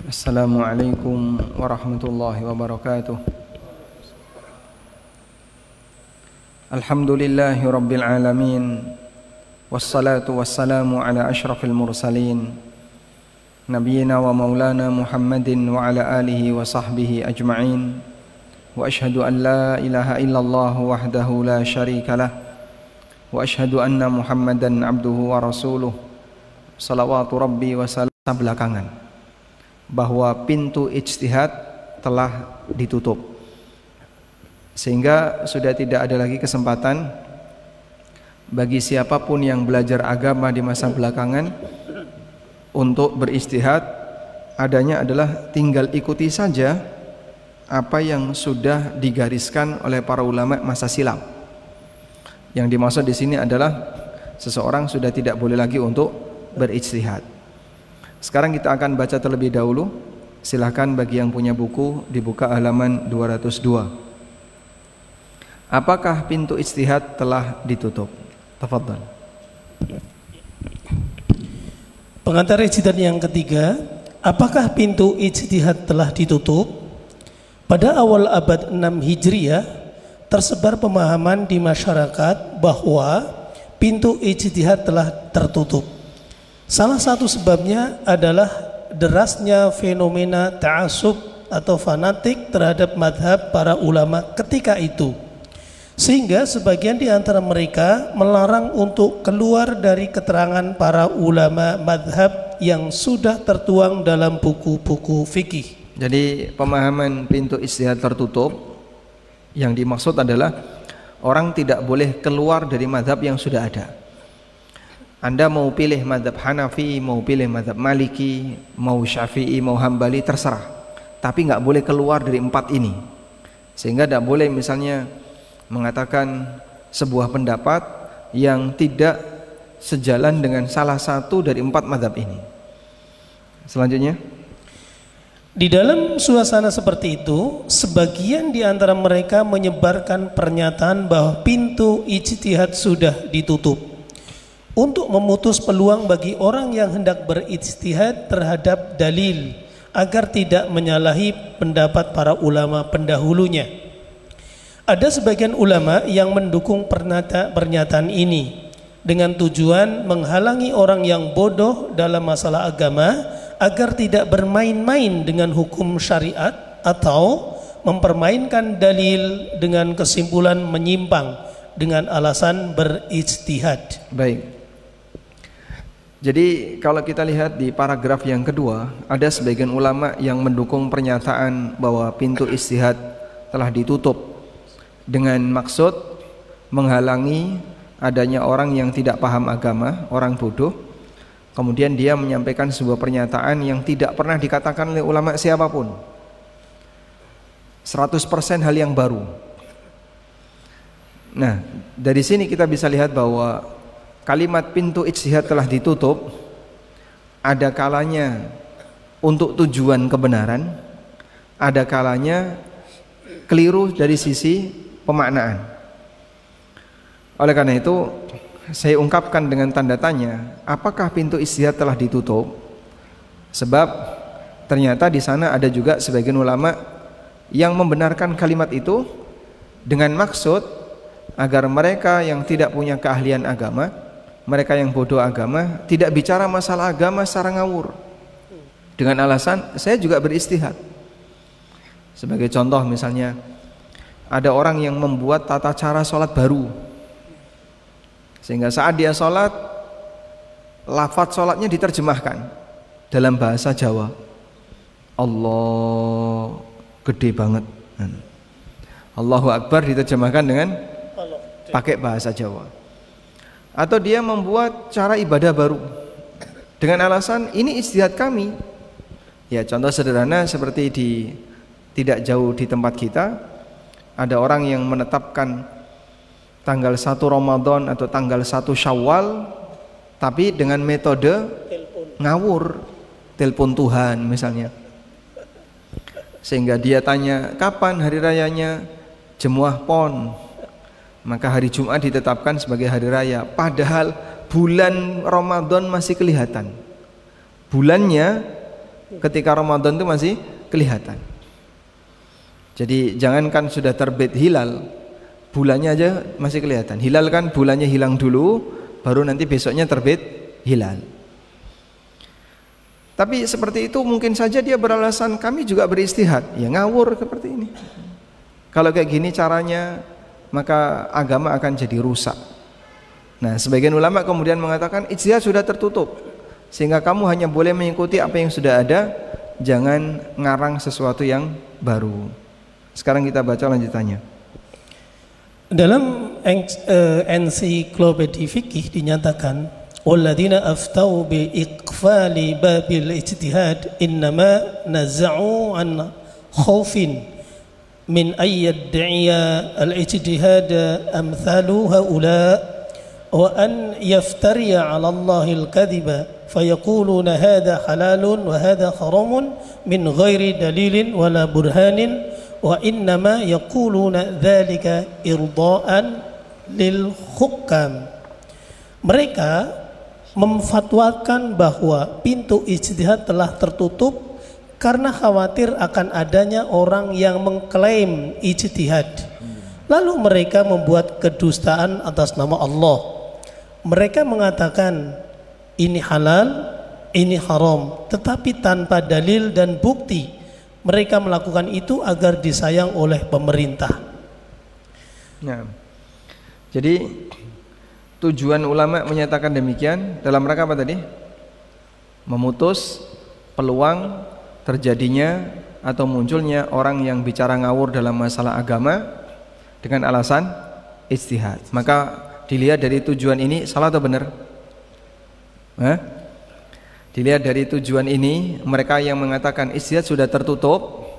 Assalamualaikum warahmatullahi wabarakatuh. Alhamdulillahi rabbil alamin. Wassalatu wassalamu ala ashrafil mursalin Nabiyyina wa maulana Muhammadin wa ala alihi wa sahbihi ajma'in. Wa ashhadu an la ilaha illallah wahdahu la syarika lah. Wa ashhadu anna Muhammadan abduhu wa rasuluh. Salawatu rabbi wa salam. Belakangan bahwa pintu ijtihad telah ditutup, sehingga sudah tidak ada lagi kesempatan bagi siapapun yang belajar agama di masa belakangan untuk berijtihad. Adanya adalah tinggal ikuti saja apa yang sudah digariskan oleh para ulama masa silam. Yang dimaksud di sini adalah seseorang sudah tidak boleh lagi untuk berijtihad. Sekarang kita akan baca terlebih dahulu. Silahkan bagi yang punya buku dibuka halaman 202. Apakah pintu ijtihad telah ditutup? Tafadhal. Pengantar ijtihad yang ketiga, apakah pintu ijtihad telah ditutup? Pada awal abad 6 Hijriah tersebar pemahaman di masyarakat bahwa pintu ijtihad telah tertutup. Salah satu sebabnya adalah derasnya fenomena ta'assub atau fanatik terhadap madhab para ulama ketika itu, sehingga sebagian di antara mereka melarang untuk keluar dari keterangan para ulama madhab yang sudah tertuang dalam buku-buku fikih. Jadi pemahaman pintu ijtihad tertutup yang dimaksud adalah orang tidak boleh keluar dari madhab yang sudah ada. Anda mau pilih madhab Hanafi, mau pilih madhab Maliki, mau Syafi'i, mau Hambali, terserah. Tapi nggak boleh keluar dari empat ini. Sehingga tidak boleh misalnya mengatakan sebuah pendapat yang tidak sejalan dengan salah satu dari empat madhab ini. Selanjutnya, di dalam suasana seperti itu, sebagian di antara mereka menyebarkan pernyataan bahwa pintu ijtihad sudah ditutup, untuk memutus peluang bagi orang yang hendak berijtihad terhadap dalil agar tidak menyalahi pendapat para ulama pendahulunya. Ada sebagian ulama yang mendukung pernyataan ini dengan tujuan menghalangi orang yang bodoh dalam masalah agama agar tidak bermain-main dengan hukum syariat atau mempermainkan dalil dengan kesimpulan menyimpang dengan alasan berijtihad. Baik. Jadi kalau kita lihat di paragraf yang kedua, ada sebagian ulama yang mendukung pernyataan bahwa pintu ijtihad telah ditutup dengan maksud menghalangi adanya orang yang tidak paham agama, orang bodoh. Kemudian dia menyampaikan sebuah pernyataan yang tidak pernah dikatakan oleh ulama siapapun, 100% hal yang baru. Nah, dari sini kita bisa lihat bahwa kalimat pintu ijtihad telah ditutup ada kalanya untuk tujuan kebenaran, ada kalanya keliru dari sisi pemaknaan. Oleh karena itu saya ungkapkan dengan tanda tanya, apakah pintu ijtihad telah ditutup? Sebab ternyata di sana ada juga sebagian ulama yang membenarkan kalimat itu dengan maksud agar mereka yang tidak punya keahlian agama, mereka yang bodoh agama, tidak bicara masalah agama secara ngawur dengan alasan saya juga berijtihad. Sebagai contoh misalnya, ada orang yang membuat tata cara sholat baru, sehingga saat dia sholat, lafadz sholatnya diterjemahkan dalam bahasa Jawa. Allah gede banget, Allahu Akbar diterjemahkan dengan pakai bahasa Jawa. Atau dia membuat cara ibadah baru dengan alasan ini ijtihad kami. Ya, contoh sederhana seperti tidak jauh di tempat kita, ada orang yang menetapkan tanggal 1 Ramadan atau tanggal 1 Syawal tapi dengan metode ngawur, telepon Tuhan misalnya. Sehingga dia tanya kapan hari rayanya, Jemuah Pon, maka hari Jumat ditetapkan sebagai hari raya, padahal bulan Ramadan masih kelihatan. Bulannya ketika Ramadan itu masih kelihatan. Jadi jangankan sudah terbit hilal, bulannya aja masih kelihatan. Hilal kan bulannya hilang dulu, baru nanti besoknya terbit hilal. Tapi seperti itu mungkin saja dia beralasan kami juga beristihad. Ya ngawur seperti ini. Kalau kayak gini caranya, maka agama akan jadi rusak. Nah, sebagian ulama kemudian mengatakan ijtihad sudah tertutup, sehingga kamu hanya boleh mengikuti apa yang sudah ada, jangan ngarang sesuatu yang baru. Sekarang kita baca lanjutannya. Dalam ensiklopedia fikih dinyatakan walladzina aftau bi iqfali babil ijtihad innama naza'u an khaufin min ayyad'iya al-ijtihad amthalu haula wa an yaftariya 'ala Allahi al-kadhiba fayaquluna hadha halalun wa hadha haramun min ghairi dalilin wala burhanin wa innama yaquluna dzalika irda'an lil hukam. Mereka memfatwakan bahwa pintu ijtihad telah tertutup karena khawatir akan adanya orang yang mengklaim ijtihad. Lalu mereka membuat kedustaan atas nama Allah. Mereka mengatakan ini halal, ini haram, tetapi tanpa dalil dan bukti. Mereka melakukan itu agar disayang oleh pemerintah. Nah, jadi tujuan ulama menyatakan demikian dalam rangka apa tadi? Memutus peluang terjadinya atau munculnya orang yang bicara ngawur dalam masalah agama dengan alasan ijtihad. Maka dilihat dari tujuan ini salah atau benar? Dilihat dari tujuan ini, mereka yang mengatakan ijtihad sudah tertutup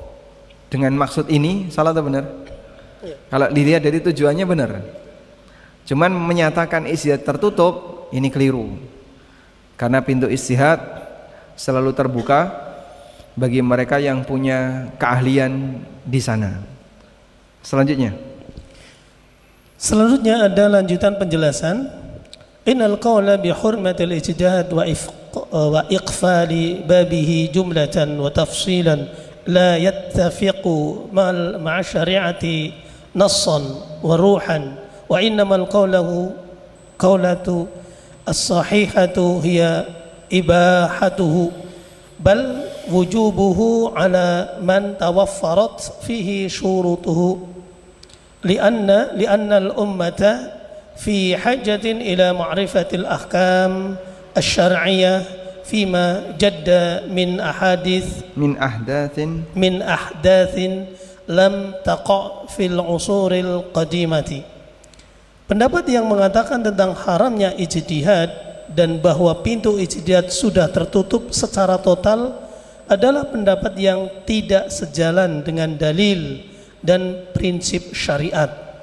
dengan maksud ini salah atau benar? Kalau dilihat dari tujuannya benar. Cuman menyatakan ijtihad tertutup ini keliru. Karena pintu ijtihad selalu terbuka bagi mereka yang punya keahlian di sana. Selanjutnya ada lanjutan penjelasan. Innal qawla bi hurmatil ijtihad wa iqfali babihi jumlatan wa tafsilan la yattafiqu ma'a syari'ati nassan wa ruhan wa innamal qawlatu as-sahihatu hiya ibahatuhu bal wujubuhu ala man tawaffarat fihi syurutuhu lianna al-ummata fi hajatin ila ma'rifatil ahkam asy-syar'iyyah fima jadda min ahdatsin lam taqa' fil usuril qadimati. Pendapat yang mengatakan tentang haramnya ijtihad dan bahwa pintu ijtihad sudah tertutup secara total adalah pendapat yang tidak sejalan dengan dalil dan prinsip syariat.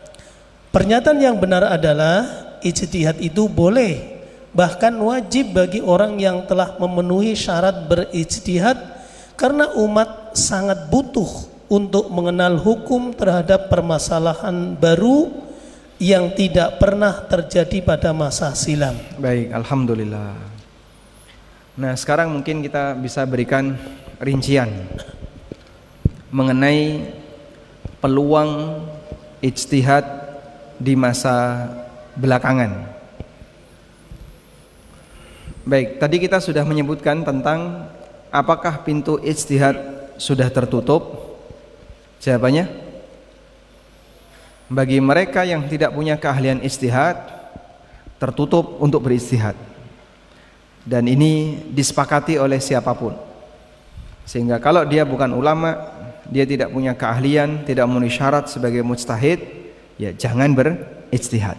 Pernyataan yang benar adalah ijtihad itu boleh, bahkan wajib bagi orang yang telah memenuhi syarat berijtihad, karena umat sangat butuh untuk mengenal hukum terhadap permasalahan baru yang tidak pernah terjadi pada masa silam. Baik, alhamdulillah. Nah, sekarang mungkin kita bisa berikan rincian mengenai peluang ijtihad di masa belakangan. Baik, tadi kita sudah menyebutkan tentang apakah pintu ijtihad sudah tertutup. Jawabannya, bagi mereka yang tidak punya keahlian ijtihad, tertutup untuk berijtihad. Dan ini disepakati oleh siapapun. Sehingga kalau dia bukan ulama, dia tidak punya keahlian, tidak memenuhi syarat sebagai mujtahid, ya jangan berijtihad.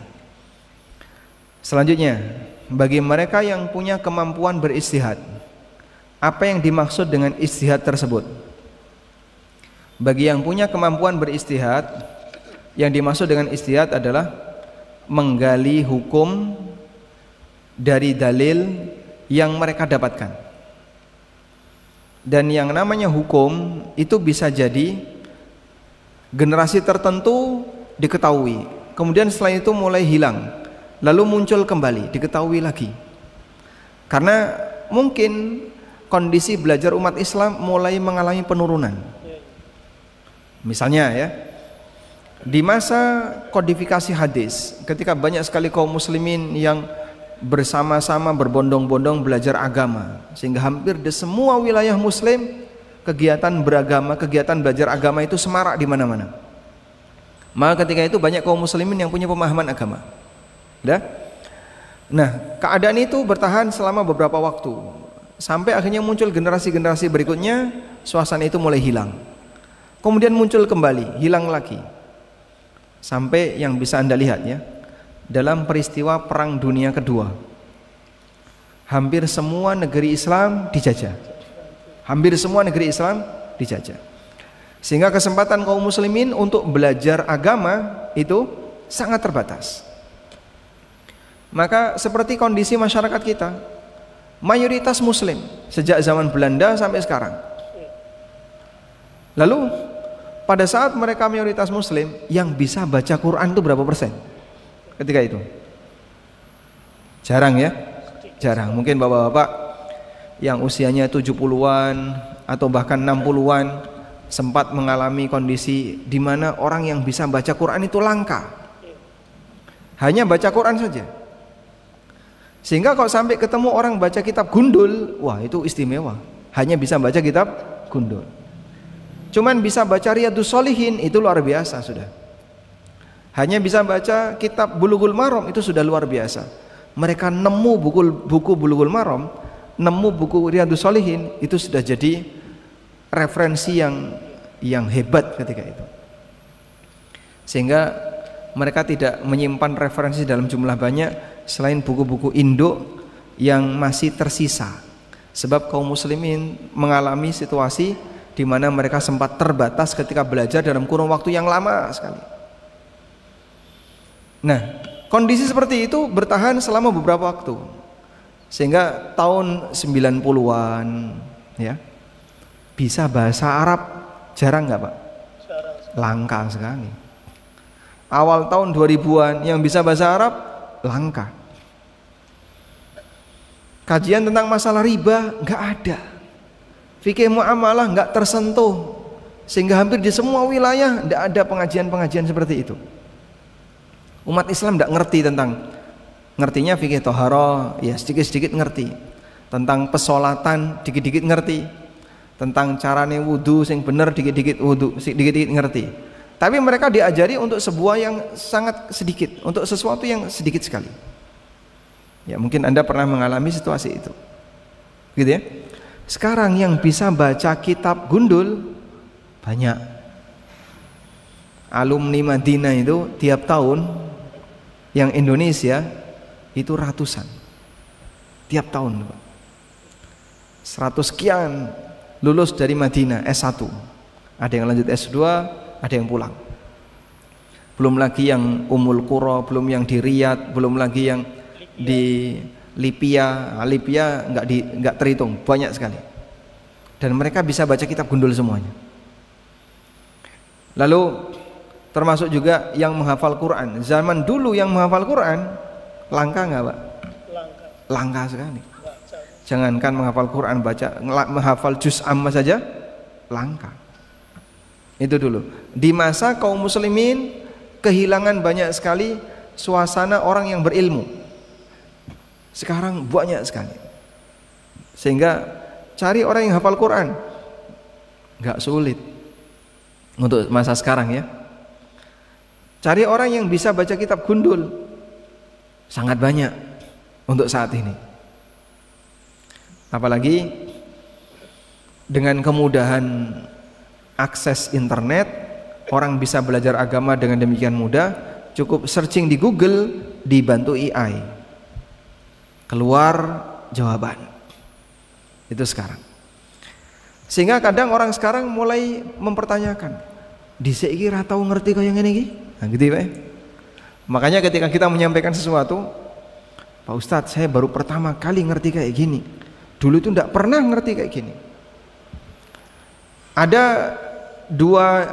Selanjutnya, bagi mereka yang punya kemampuan berijtihad, apa yang dimaksud dengan ijtihad tersebut? Bagi yang punya kemampuan berijtihad, yang dimaksud dengan ijtihad adalah menggali hukum dari dalil yang mereka dapatkan. Dan yang namanya hukum itu bisa jadi generasi tertentu diketahui, kemudian setelah itu mulai hilang, lalu muncul kembali, diketahui lagi. Karena mungkin kondisi belajar umat Islam mulai mengalami penurunan. Misalnya ya, di masa kodifikasi hadis, ketika banyak sekali kaum muslimin yang bersama-sama berbondong-bondong belajar agama, sehingga hampir di semua wilayah muslim kegiatan beragama, kegiatan belajar agama itu semarak di mana-mana. Maka ketika itu banyak kaum muslimin yang punya pemahaman agama. Nah, keadaan itu bertahan selama beberapa waktu, sampai akhirnya muncul generasi-generasi berikutnya, suasana itu mulai hilang. Kemudian muncul kembali, hilang lagi. Sampai yang bisa Anda lihat ya, dalam peristiwa Perang Dunia Kedua, hampir semua negeri Islam dijajah. Hampir semua negeri Islam dijajah. Sehingga kesempatan kaum muslimin untuk belajar agama itu sangat terbatas. Maka seperti kondisi masyarakat kita, mayoritas muslim sejak zaman Belanda sampai sekarang. Lalu pada saat mereka mayoritas muslim, yang bisa baca Quran itu berapa persen? Ketika itu jarang ya, jarang. Mungkin bapak-bapak yang usianya 70-an atau bahkan 60-an sempat mengalami kondisi di mana orang yang bisa baca Quran itu langka. Hanya baca Quran saja. Sehingga kalau sampai ketemu orang baca kitab gundul, wah itu istimewa. Hanya bisa baca kitab gundul. Cuman bisa baca Riyadhus Shalihin itu luar biasa sudah. Hanya bisa baca kitab Bulughul Maram itu sudah luar biasa. Mereka nemu buku Bulughul Maram, nemu buku Riyadhus Shalihin, itu sudah jadi referensi yang hebat ketika itu. Sehingga mereka tidak menyimpan referensi dalam jumlah banyak selain buku-buku Indo yang masih tersisa. Sebab kaum muslimin mengalami situasi di mana mereka sempat terbatas ketika belajar dalam kurun waktu yang lama sekali. Nah, kondisi seperti itu bertahan selama beberapa waktu. Sehingga tahun 90-an ya, bisa bahasa Arab jarang nggak Pak? Langka sekali. Awal tahun 2000-an yang bisa bahasa Arab langka. Kajian tentang masalah riba nggak ada. Fikih muamalah nggak tersentuh, sehingga hampir di semua wilayah tidak ada pengajian-pengajian seperti itu. Umat Islam tidak ngerti ngertinya fikih toharoh, ya sedikit-sedikit ngerti. Tentang pesolatan dikit-dikit ngerti. Tentang carane wudhu sing bener dikit-dikit wudhu, dikit-dikit ngerti. Tapi mereka diajari untuk sebuah yang sangat sedikit, untuk sesuatu yang sedikit sekali. Ya mungkin Anda pernah mengalami situasi itu, gitu ya. Sekarang yang bisa baca kitab gundul banyak. Alumni Madinah itu tiap tahun yang Indonesia itu ratusan. Tiap tahun 100 sekian lulus dari Madinah S1. Ada yang lanjut S2, ada yang pulang. Belum lagi yang Ummul Qura, belum yang di Riyadh, belum lagi yang di Libya nggak terhitung, banyak sekali. Dan mereka bisa baca kitab gundul semuanya. Lalu termasuk juga yang menghafal Quran. Zaman dulu yang menghafal Quran langka nggak Pak? Langka sekali. Jangankan menghafal Quran, menghafal juz amma saja langka. Itu dulu. Di masa kaum muslimin kehilangan banyak sekali suasana orang yang berilmu. Sekarang banyak sekali. Sehingga cari orang yang hafal Quran nggak sulit untuk masa sekarang ya. Cari orang yang bisa baca kitab gundul sangat banyak untuk saat ini. Apalagi dengan kemudahan akses internet, orang bisa belajar agama dengan demikian mudah. Cukup searching di Google, dibantu AI, keluar jawaban. Itu sekarang. Sehingga kadang orang sekarang mulai mempertanyakan, dhisik iki ra tau ngerti kaya ngene iki. Nah, gitu ya. Makanya ketika kita menyampaikan sesuatu, Pak Ustadz, saya baru pertama kali ngerti kayak gini. Dulu itu tidak pernah ngerti kayak gini. Ada dua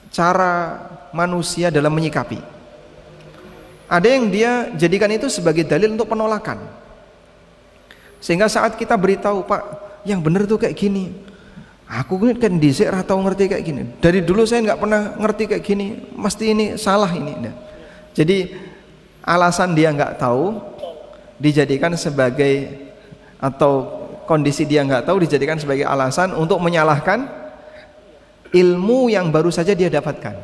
cara manusia dalam menyikapi. Ada yang dia jadikan itu sebagai dalil untuk penolakan. Sehingga saat kita beritahu, Pak, yang benar tuh kayak gini, aku kan dhisik ora tau ngerti kayak gini, dari dulu saya nggak pernah ngerti kayak gini, mesti ini salah ini. Nah, jadi alasan dia nggak tahu dijadikan sebagai, atau kondisi dia nggak tahu dijadikan sebagai alasan untuk menyalahkan ilmu yang baru saja dia dapatkan.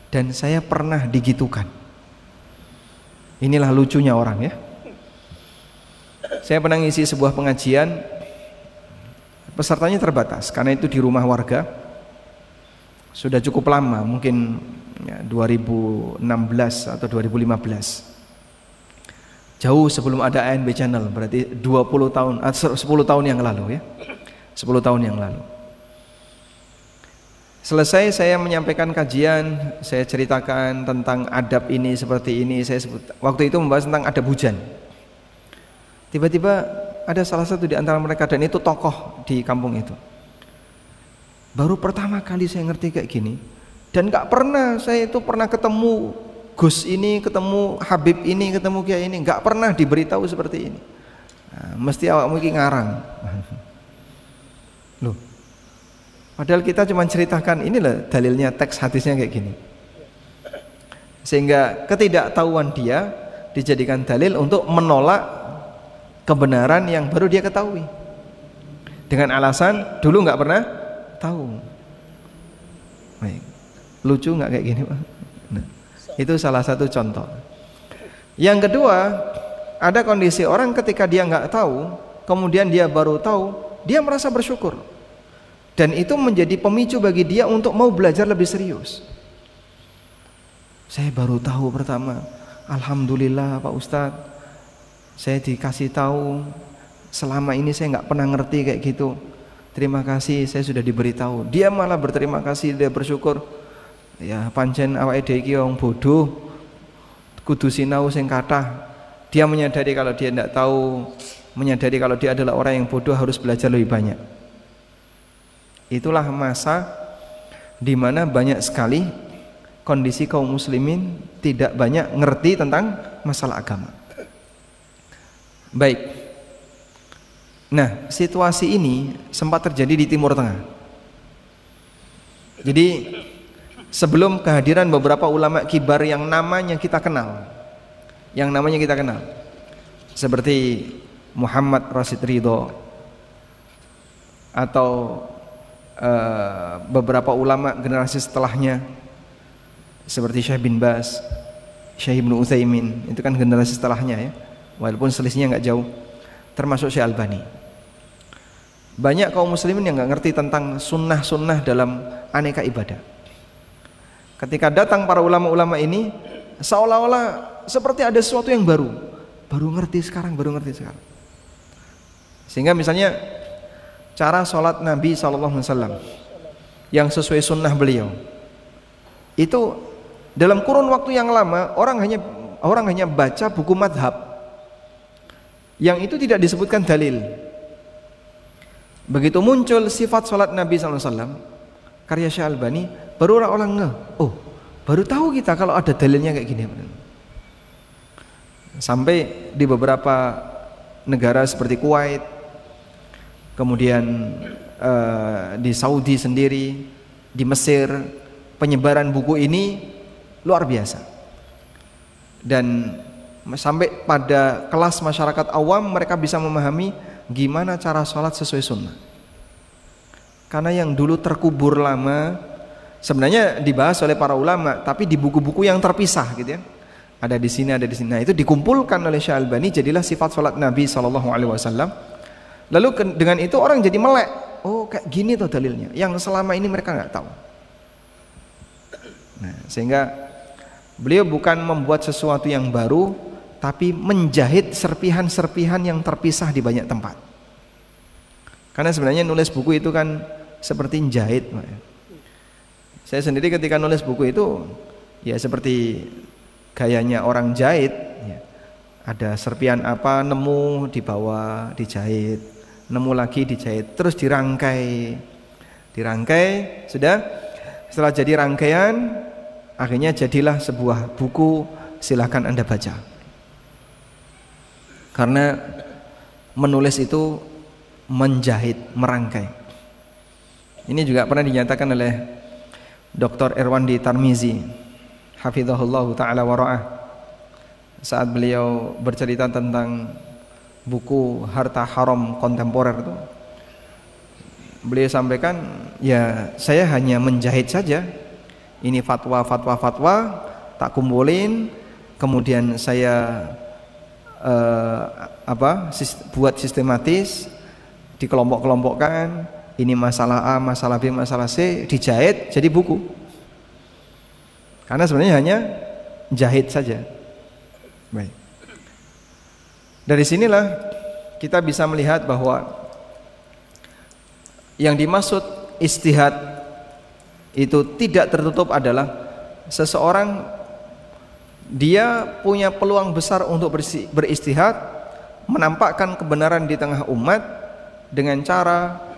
Dan saya pernah digitukan. Inilah lucunya orang ya. Saya pernah ngisi sebuah pengajian, pesertanya terbatas karena itu di rumah warga. Sudah cukup lama, mungkin ya, 2016 atau 2015. Jauh sebelum ada ANB Channel, berarti 20 tahun, 10 tahun yang lalu ya. 10 tahun yang lalu. Selesai saya menyampaikan kajian, saya ceritakan tentang adab ini seperti ini, saya sebut waktu itu membahas tentang adab hujan. Tiba-tiba ada salah satu di antara mereka, dan itu tokoh di kampung itu. Baru pertama kali saya ngerti kayak gini, dan gak pernah saya itu pernah ketemu Gus ini, ketemu Habib ini, ketemu Kiai ini, gak pernah diberitahu seperti ini. Nah, mesti awak mungkin ngarang. Loh, padahal kita cuma ceritakan inilah dalilnya, teks hadisnya kayak gini. Sehingga ketidaktahuan dia dijadikan dalil untuk menolak kebenaran yang baru dia ketahui dengan alasan dulu nggak pernah tahu. Baik. Lucu nggak kayak gini, Pak? Nah, itu salah satu contoh. Yang kedua, ada kondisi orang ketika dia nggak tahu, kemudian dia baru tahu, dia merasa bersyukur, dan itu menjadi pemicu bagi dia untuk mau belajar lebih serius. Saya baru tahu pertama, alhamdulillah Pak Ustadz, saya dikasih tahu, selama ini saya nggak pernah ngerti kayak gitu. Terima kasih, saya sudah diberitahu. Dia malah berterima kasih, dia bersyukur. Ya pancen awake dhewe iki wong bodoh, kudu sinau sing kathah. Dia menyadari kalau dia tidak tahu, menyadari kalau dia adalah orang yang bodoh, harus belajar lebih banyak. Itulah masa di mana banyak sekali kondisi kaum muslimin tidak banyak ngerti tentang masalah agama. Baik. Nah, situasi ini sempat terjadi di Timur Tengah. Jadi sebelum kehadiran beberapa ulama kibar yang namanya kita kenal, seperti Muhammad Rashid Ridho atau beberapa ulama generasi setelahnya seperti Syekh bin Baz, Syekh Ibnu Utsaimin, itu kan generasi setelahnya ya. Walaupun selisihnya nggak jauh, termasuk Syekh Albani. Banyak kaum muslimin yang nggak ngerti tentang sunnah-sunnah dalam aneka ibadah. Ketika datang para ulama-ulama ini, seolah-olah seperti ada sesuatu yang baru ngerti sekarang. Sehingga misalnya cara sholat Nabi SAW yang sesuai sunnah beliau, itu dalam kurun waktu yang lama orang hanya baca buku madhab yang itu tidak disebutkan dalil. Begitu muncul sifat sholat Nabi SAW, karya Syekh Albani, baru orang ngeh, oh baru tahu kita kalau ada dalilnya kayak gini. Sampai di beberapa negara seperti Kuwait, kemudian di Saudi sendiri, di Mesir, penyebaran buku ini luar biasa. Dan sampai pada kelas masyarakat awam mereka bisa memahami gimana cara sholat sesuai sunnah. Karena yang dulu terkubur lama sebenarnya dibahas oleh para ulama, tapi di buku-buku yang terpisah gitu ya. Ada di sini, ada di sini. Nah, itu dikumpulkan oleh Syekh Albani, jadilah sifat sholat Nabi SAW. Lalu dengan itu orang jadi melek. Oh kayak gini tuh dalilnya, yang selama ini mereka nggak tahu. Nah, sehingga beliau bukan membuat sesuatu yang baru, tapi menjahit serpihan-serpihan yang terpisah di banyak tempat. Karena sebenarnya nulis buku itu kan seperti menjahit. Saya sendiri ketika nulis buku itu ya seperti gayanya orang jahit ya. Ada serpihan apa, nemu di bawah dijahit, nemu lagi dijahit, terus dirangkai, sudah. Setelah jadi rangkaian, akhirnya jadilah sebuah buku, silahkan Anda baca. Karena Menulis itu menjahit, merangkai. Ini juga pernah dinyatakan oleh Dr. Irwandi Tarmizi, hafizahullah ta'ala wara'ah, saat beliau bercerita tentang buku Harta Haram Kontemporer itu. Beliau sampaikan, ya saya hanya menjahit saja. Ini fatwa tak kumpulin, kemudian saya buat sistematis, dikelompok-kelompokkan. Ini masalah A, masalah B, masalah C, dijahit jadi buku. Karena sebenarnya hanya jahit saja. Baik. Dari sinilah kita bisa melihat bahwa yang dimaksud ijtihad itu tidak tertutup adalah seseorang dia punya peluang besar untuk beristihad, menampakkan kebenaran di tengah umat dengan cara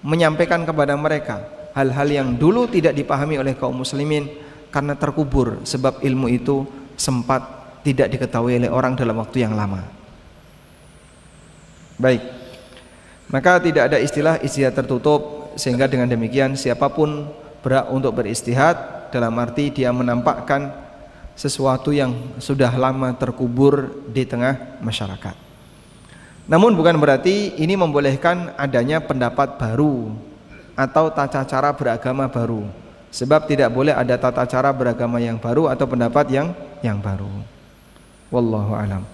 menyampaikan kepada mereka hal-hal yang dulu tidak dipahami oleh kaum muslimin karena terkubur sebab ilmu itu sempat tidak diketahui oleh orang dalam waktu yang lama. Baik, maka tidak ada istilah ijtihad tertutup, sehingga dengan demikian siapapun berhak untuk beristihad, dalam arti dia menampakkan sesuatu yang sudah lama terkubur di tengah masyarakat. Namun bukan berarti ini membolehkan adanya pendapat baru atau tata cara beragama baru, sebab tidak boleh ada tata cara beragama yang baru atau pendapat yang baru. Wallahu alam.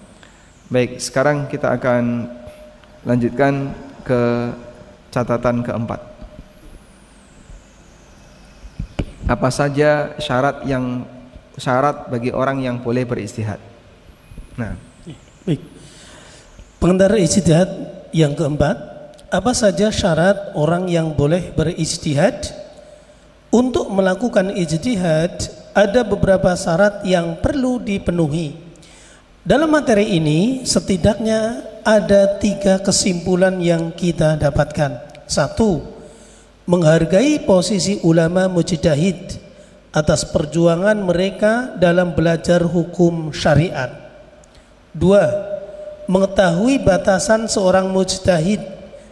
Baik, sekarang kita akan lanjutkan ke catatan keempat. Apa saja syarat bagi orang yang boleh beristihad? Nah, baik. Pengendara ijtihad yang keempat, apa saja syarat orang yang boleh berijtihad? Untuk melakukan ijtihad ada beberapa syarat yang perlu dipenuhi. Dalam materi ini setidaknya ada 3 kesimpulan yang kita dapatkan. 1. Menghargai posisi ulama mujtahid atas perjuangan mereka dalam belajar hukum syariat. 2. Mengetahui batasan seorang mujtahid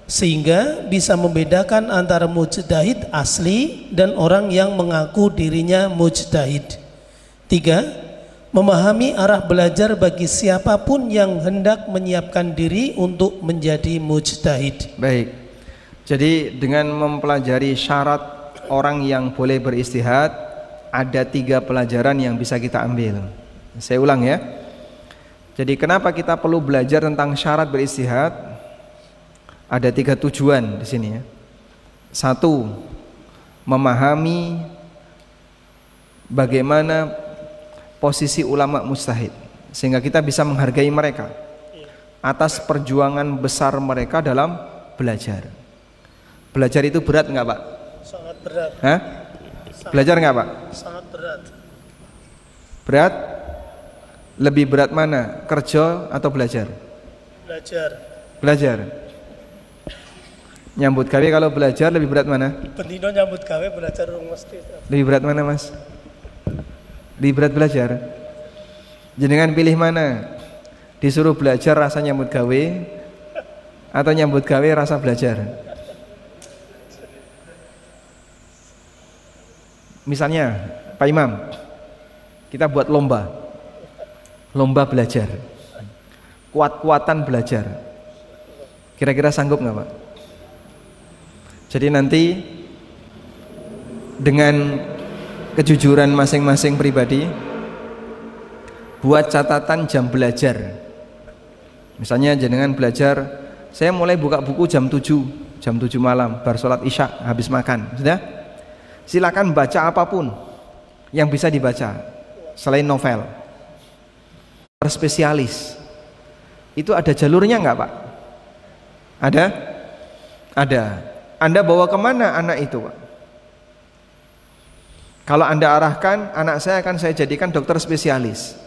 sehingga bisa membedakan antara mujtahid asli dan orang yang mengaku dirinya mujtahid. 3. Memahami arah belajar bagi siapapun yang hendak menyiapkan diri untuk menjadi mujtahid. Baik. Jadi dengan mempelajari syarat orang yang boleh beristihad, ada 3 pelajaran yang bisa kita ambil. Saya ulang ya. Jadi kenapa kita perlu belajar tentang syarat beristihad? Ada 3 tujuan di sini ya. 1. Memahami bagaimana posisi ulama mujtahid, sehingga kita bisa menghargai mereka atas perjuangan besar mereka dalam belajar. Belajar itu berat enggak Pak? Sangat berat. Hah? Belajar enggak Pak? Sangat berat. Berat? Lebih berat mana? Kerja atau belajar? Belajar. Belajar. Nyambut gawe kalau belajar lebih berat mana? Pendino nyambut gawe belajar mesti. Lebih berat mana Mas? Lebih berat belajar. Jenengan pilih mana? Disuruh belajar rasa nyambut gawe atau nyambut gawe rasa belajar? Misalnya Pak Imam, kita buat lomba belajar, kuat-kuatan belajar. Kira-kira sanggup nggak Pak? Jadi nanti dengan kejujuran masing-masing pribadi, buat catatan jam belajar. Misalnya jenengan belajar, saya mulai buka buku jam 7 malam, bar sholat isya, habis makan, sudah? Silakan baca apapun yang bisa dibaca selain novel. Spesialis itu ada jalurnya nggak Pak? Ada? Ada. Anda bawa kemana anak itu Pak? Kalau Anda arahkan, anak saya akan saya jadikan dokter spesialis.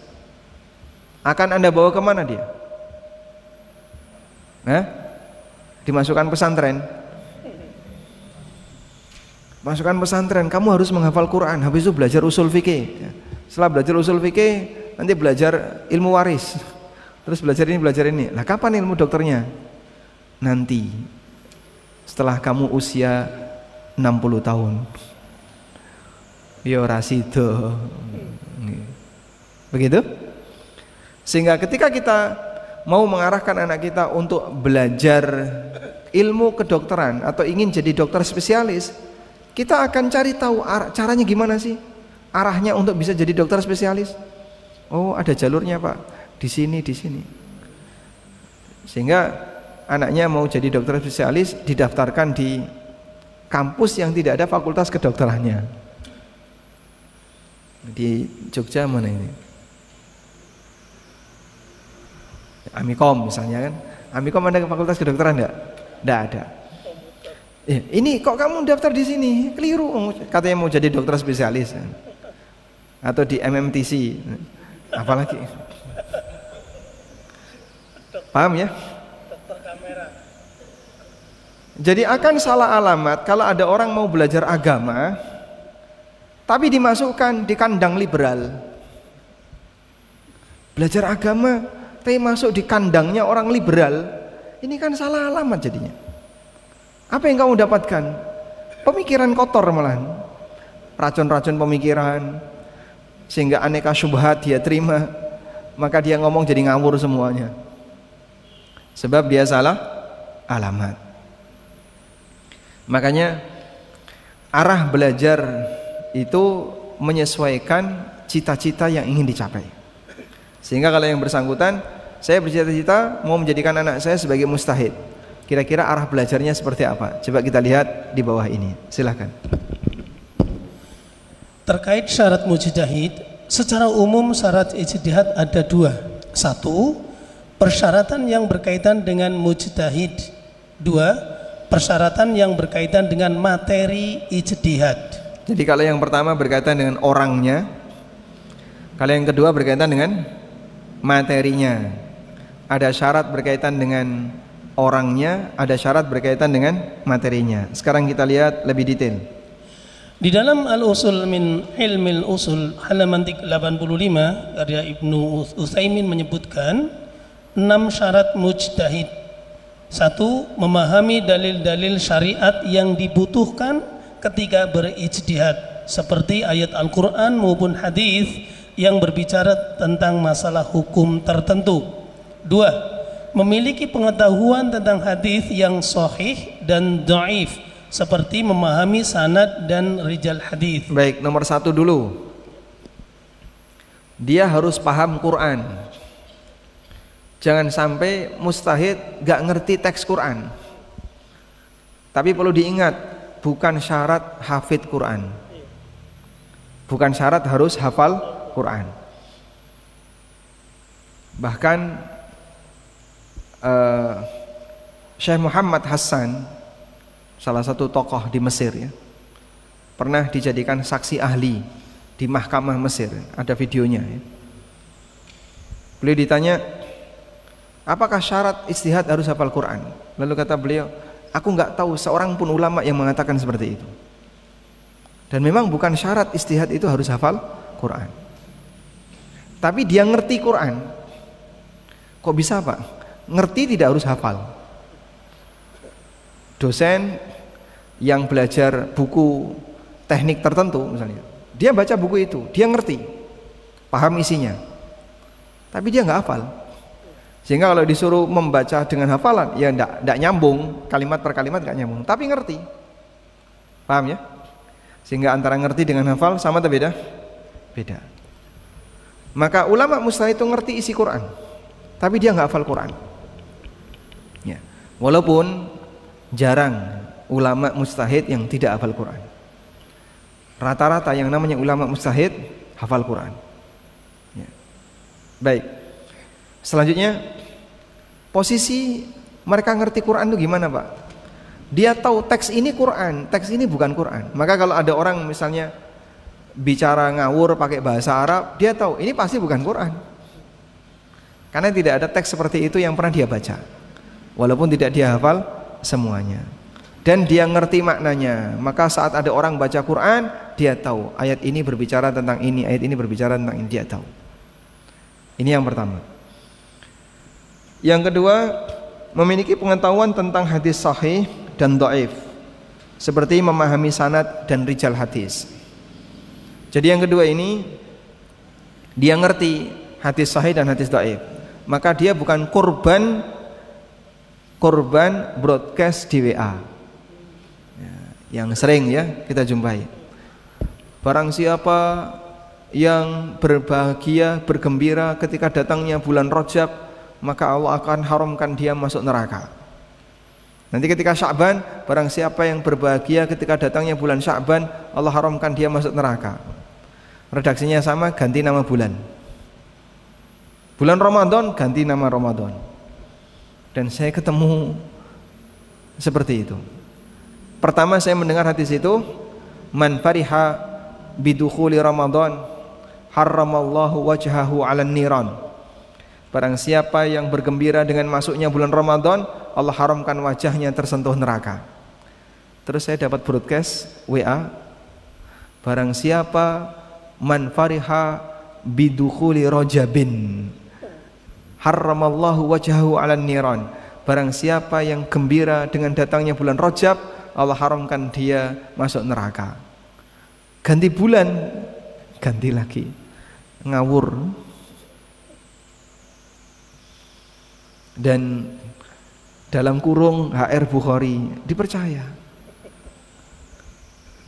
Akan Anda bawa kemana dia? Dimasukkan pesantren. Masukkan pesantren, kamu harus menghafal Quran, habis itu belajar usul fikih. Setelah belajar usul fikih, nanti belajar ilmu waris. Terus belajar ini. Lah kapan ilmu dokternya? nanti setelah kamu usia 60 tahun. Ya ora sida. Begitu? Sehingga ketika kita mau mengarahkan anak kita untuk belajar ilmu kedokteran atau ingin jadi dokter spesialis, kita akan cari tahu caranya gimana sih? Arahnya untuk bisa jadi dokter spesialis. Oh, ada jalurnya, Pak. Di sini, di sini. Sehingga anaknya mau jadi dokter spesialis didaftarkan di kampus yang tidak ada fakultas kedokterannya. Di Jogja mana ini? Amikom misalnya kan. Amikom ada fakultas kedokteran enggak? Enggak ada. Ini kok kamu daftar di sini? Keliru. Katanya mau jadi dokter spesialis. Atau di MMTC. Apalagi? Paham ya? Jadi akan salah alamat kalau ada orang mau belajar agama tapi dimasukkan di kandang liberal. Belajar agama tapi masuk di kandangnya orang liberal. Ini kan salah alamat jadinya. Apa yang kamu dapatkan? Pemikiran kotor malahan. Racun-racun pemikiran. Sehingga aneka syubhat dia terima. Maka dia ngomong jadi ngawur semuanya. Sebab dia salah alamat. Makanya arah belajar itu menyesuaikan cita-cita yang ingin dicapai. Sehingga kalau yang bersangkutan, saya bercita-cita mau menjadikan anak saya sebagai mujtahid. Kira-kira arah belajarnya seperti apa? Coba kita lihat di bawah ini. Silahkan. Terkait syarat mujtahid, secara umum syarat ijtihad ada dua. Satu, persyaratan yang berkaitan dengan mujtahid. Dua, persyaratan yang berkaitan dengan materi ijtihad. Jadi kalau yang pertama berkaitan dengan orangnya, kalau yang kedua berkaitan dengan materinya. Ada syarat berkaitan dengan orangnya, ada syarat berkaitan dengan materinya. Sekarang kita lihat lebih detail. Di dalam Al-Usul min Ilmil Usul halaman 85 karya Ibnu Utsaimin menyebutkan 6 syarat mujtahid. 1. Memahami dalil-dalil syariat yang dibutuhkan ketika berijtihad, seperti ayat Al-Quran maupun hadis yang berbicara tentang masalah hukum tertentu. 2. Memiliki pengetahuan tentang hadis yang sahih dan dhaif, seperti memahami sanad dan rijal hadis. Baik, nomor 1 dulu. Dia harus paham Quran. Jangan sampai mujtahid gak ngerti teks Quran. Tapi perlu diingat, bukan syarat hafid Quran. Bukan syarat harus hafal Quran. Bahkan Syekh Muhammad Hassan, salah satu tokoh di Mesir ya, pernah dijadikan saksi ahli di mahkamah Mesir. Ada videonya ya. Beliau ditanya, apakah syarat ijtihad harus hafal Quran? Lalu kata beliau, aku nggak tahu seorang pun ulama yang mengatakan seperti itu. Dan memang bukan syarat ijtihad itu harus hafal Quran. Tapi dia ngerti Quran. Kok bisa, Pak? Ngerti tidak harus hafal. Dosen yang belajar buku teknik tertentu misalnya, dia baca buku itu, dia ngerti, paham isinya, tapi dia nggak hafal. Sehingga kalau disuruh membaca dengan hafalan, ya enggak nyambung, kalimat per kalimat enggak nyambung, tapi ngerti. Paham ya? Sehingga antara ngerti dengan hafal sama atau beda? Beda. Maka ulama mujtahid itu ngerti isi Quran, tapi dia enggak hafal Quran. Ya. Walaupun jarang ulama mujtahid yang tidak hafal Quran. Rata-rata yang namanya ulama mujtahid hafal Quran. Ya. Baik. Selanjutnya, posisi mereka ngerti Quran itu gimana, Pak? Dia tahu teks ini Quran, teks ini bukan Quran. Maka kalau ada orang misalnya bicara ngawur pakai bahasa Arab, dia tahu ini pasti bukan Quran. Karena tidak ada teks seperti itu yang pernah dia baca. Walaupun tidak dia hafal semuanya. Dan dia ngerti maknanya. Maka saat ada orang baca Quran, dia tahu ayat ini berbicara tentang ini, ayat ini berbicara tentang ini, dia tahu. Ini yang pertama. Yang kedua, memiliki pengetahuan tentang hadis sahih dan dhaif, seperti memahami sanad dan rijal hadis. Jadi yang kedua ini, dia ngerti hadis sahih dan hadis dhaif, maka dia bukan korban broadcast di WA yang sering ya kita jumpai. Barang siapa yang berbahagia, bergembira ketika datangnya bulan Rajab, maka Allah akan haramkan dia masuk neraka. Nanti ketika Sya'ban, barang siapa yang berbahagia ketika datangnya bulan Sya'ban, Allah haramkan dia masuk neraka. Redaksinya sama, ganti nama bulan. Bulan Ramadan, ganti nama Ramadan. Dan saya ketemu seperti itu. Pertama saya mendengar hadis itu, man fariha bidukhuli Ramadan harramallahu wajhahu 'alan niran. Barang siapa yang bergembira dengan masuknya bulan Ramadan, Allah haramkan wajahnya tersentuh neraka. Terus saya dapat broadcast WA, barang siapa man fariha bidukhuli Rajabin harramallahu wajhahu 'alan niran. Barang siapa yang gembira dengan datangnya bulan Rajab, Allah haramkan dia masuk neraka. Ganti bulan, ganti lagi, ngawur. Dan dalam kurung HR Bukhari dipercaya.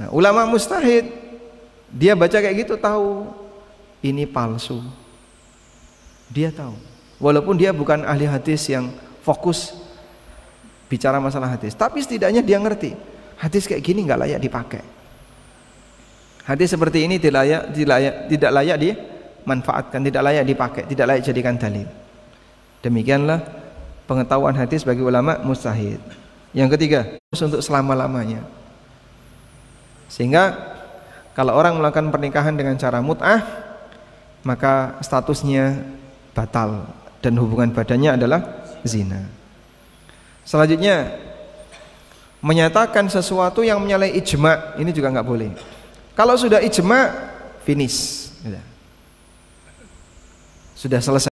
Nah, ulama mustahid dia baca kayak gitu tahu ini palsu. Dia tahu, walaupun dia bukan ahli hadis yang fokus bicara masalah hadis, tapi setidaknya dia ngerti hadis kayak gini nggak layak dipakai. Hadis seperti ini tidak layak dimanfaatkan, tidak layak dipakai, tidak layak jadikan dalil. Demikianlah pengetahuan hadis bagi ulama mustahid. Yang ketiga, untuk selama-lamanya. Sehingga kalau orang melakukan pernikahan dengan cara mut'ah, maka statusnya batal dan hubungan badannya adalah zina. Selanjutnya, menyatakan sesuatu yang menyalahi ijma', ini juga nggak boleh. Kalau sudah ijma', finish, sudah selesai.